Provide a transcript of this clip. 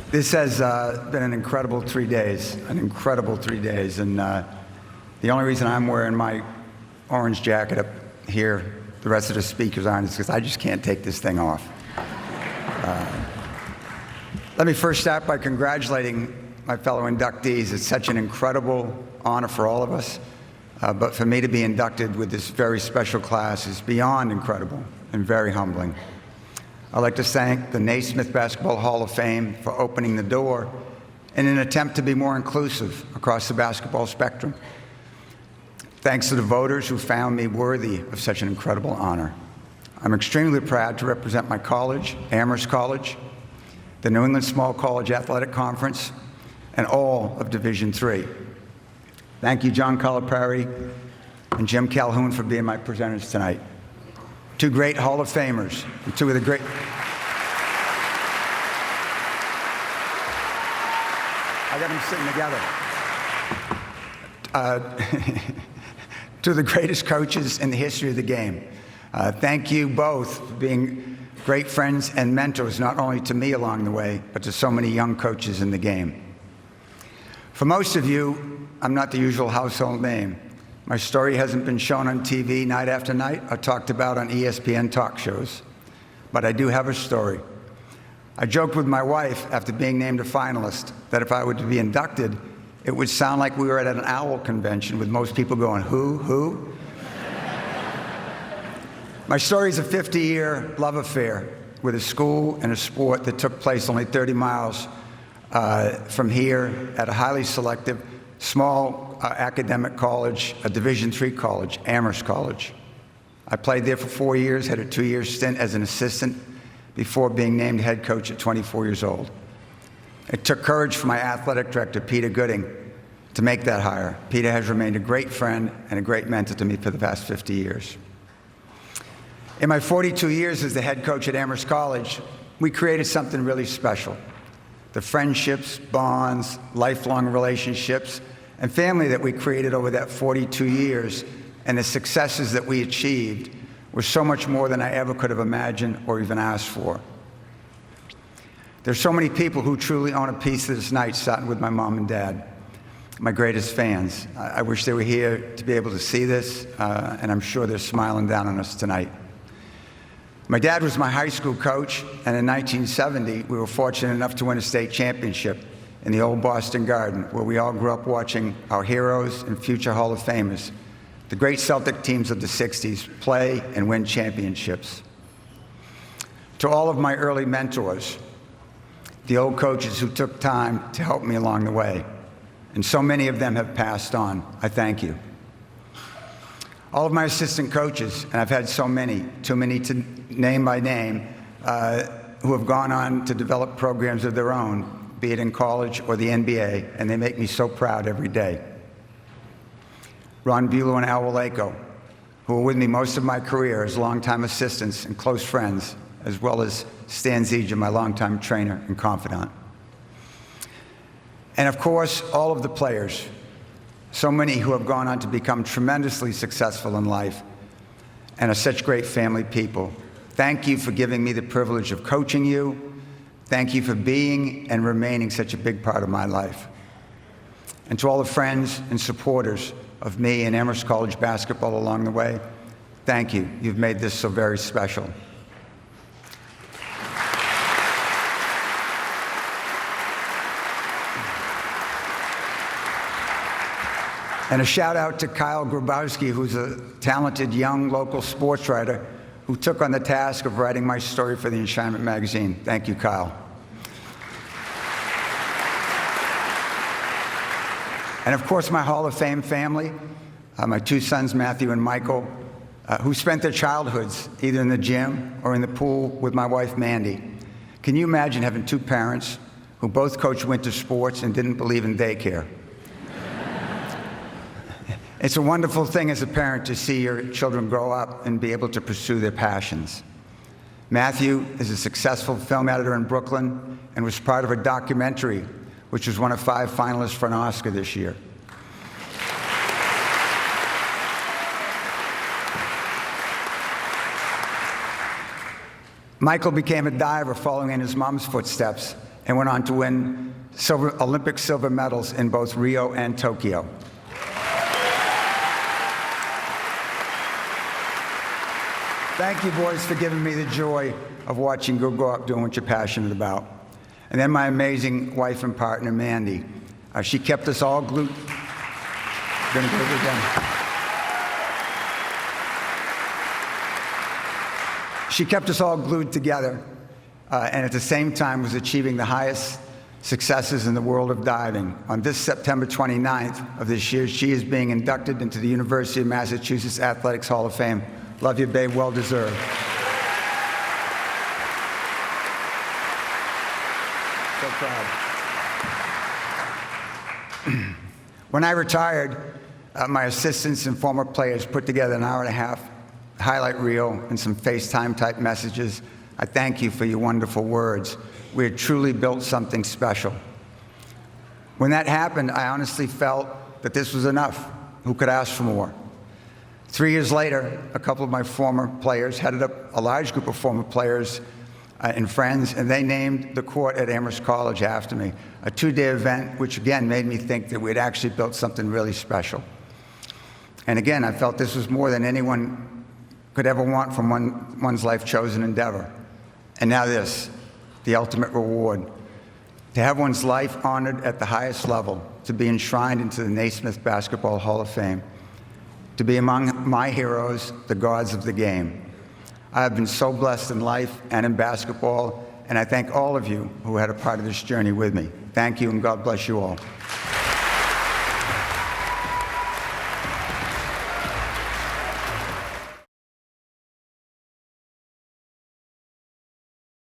This has been an incredible 3 days, and the only reason I'm wearing my orange jacket up here, the rest of the speakers aren't, is because I just can't take this thing off. Let me first start by congratulating my fellow inductees. It's such an incredible honor for all of us, but for me to be inducted with this very special class is beyond incredible and very humbling. I'd like to thank the Naismith Basketball Hall of Fame for opening the door in an attempt to be more inclusive across the basketball spectrum. Thanks to the voters who found me worthy of such an incredible honor. I'm extremely proud to represent my college, Amherst College, the New England Small College Athletic Conference, and all of Division III. Thank you, John Calipari and Jim Calhoun, for being my presenters tonight. Two great Hall of Famers, and two of the great... I got them sitting together. Two of the greatest coaches in the history of the game. Thank you both for being great friends and mentors, not only to me along the way, but to so many young coaches in the game. For most of you, I'm not the usual household name. My story hasn't been shown on TV night after night or talked about on ESPN talk shows, but I do have a story. I joked with my wife after being named a finalist that if I were to be inducted, it would sound like we were at an owl convention with most people going, who? My story is a 50-year love affair with a school and a sport that took place only 30 miles from here at a highly selective, small academic college, a Division III college, Amherst College. I played there for 4 years, had a 2-year stint as an assistant before being named head coach at 24 years old. It took courage for my athletic director, Peter Gooding, to make that hire. Peter has remained a great friend and a great mentor to me for the past 50 years. In my 42 years as the head coach at Amherst College, we created something really special. The friendships, bonds, lifelong relationships, and family that we created over that 42 years and the successes that we achieved were so much more than I ever could have imagined or even asked for. There's so many people who truly own a piece of this night, starting with my mom and dad, my greatest fans. I wish they were here to be able to see this, and I'm sure they're smiling down on us tonight. My dad was my high school coach, and in 1970, we were fortunate enough to win a state championship in the old Boston Garden, where we all grew up watching our heroes and future Hall of Famers, the great Celtic teams of the 60s, play and win championships. To all of my early mentors, the old coaches who took time to help me along the way, and so many of them have passed on, I thank you. All of my assistant coaches, and I've had so many, too many to name by name, who have gone on to develop programs of their own, be it in college or the NBA, and they make me so proud every day. Ron Bulow and Al Waleko, who were with me most of my career as longtime assistants and close friends, as well as Stan Zieja, my longtime trainer and confidant. And of course, all of the players, so many who have gone on to become tremendously successful in life and are such great family people. Thank you for giving me the privilege of coaching you. Thank you for being and remaining such a big part of my life. And to all the friends and supporters of me and Amherst College basketball along the way, thank you. You've made this so very special. And a shout out to Kyle Grabowski, who's a talented young local sports writer who took on the task of writing my story for the Enshrinement magazine. Thank you, Kyle. And of course, my Hall of Fame family, my two sons, Matthew and Michael, who spent their childhoods either in the gym or in the pool with my wife, Mandy. Can you imagine having two parents who both coached winter sports and didn't believe in daycare? It's a wonderful thing as a parent to see your children grow up and be able to pursue their passions. Matthew is a successful film editor in Brooklyn and was part of a documentary, which was one of 5 finalists for an Oscar this year. Michael became a diver following in his mom's footsteps and went on to win Olympic silver medals in both Rio and Tokyo. Thank you, boys, for giving me the joy of watching you grow up doing what you're passionate about. And then my amazing wife and partner, Mandy. She kept us all glued. Gonna go again. She kept us all glued together, and at the same time was achieving the highest successes in the world of diving. On this September 29th of this year, she is being inducted into the University of Massachusetts Athletics Hall of Fame. Love you, babe. Well deserved. So proud. When I retired, my assistants and former players put together an hour-and-a-half highlight reel and some FaceTime type messages. I thank you for your wonderful words. We had truly built something special. When that happened, I honestly felt that this was enough. Who could ask for more? 3 years later, a couple of my former players headed up a large group of former players and friends, and they named the court at Amherst College after me, a 2-day event, which again made me think that we'd actually built something really special. And again, I felt this was more than anyone could ever want from one's life-chosen endeavor. And now this, the ultimate reward, to have one's life honored at the highest level, to be enshrined into the Naismith Basketball Hall of Fame, to be among my heroes, the gods of the game. I have been so blessed in life and in basketball, and I thank all of you who had a part of this journey with me. Thank you, and God bless you all.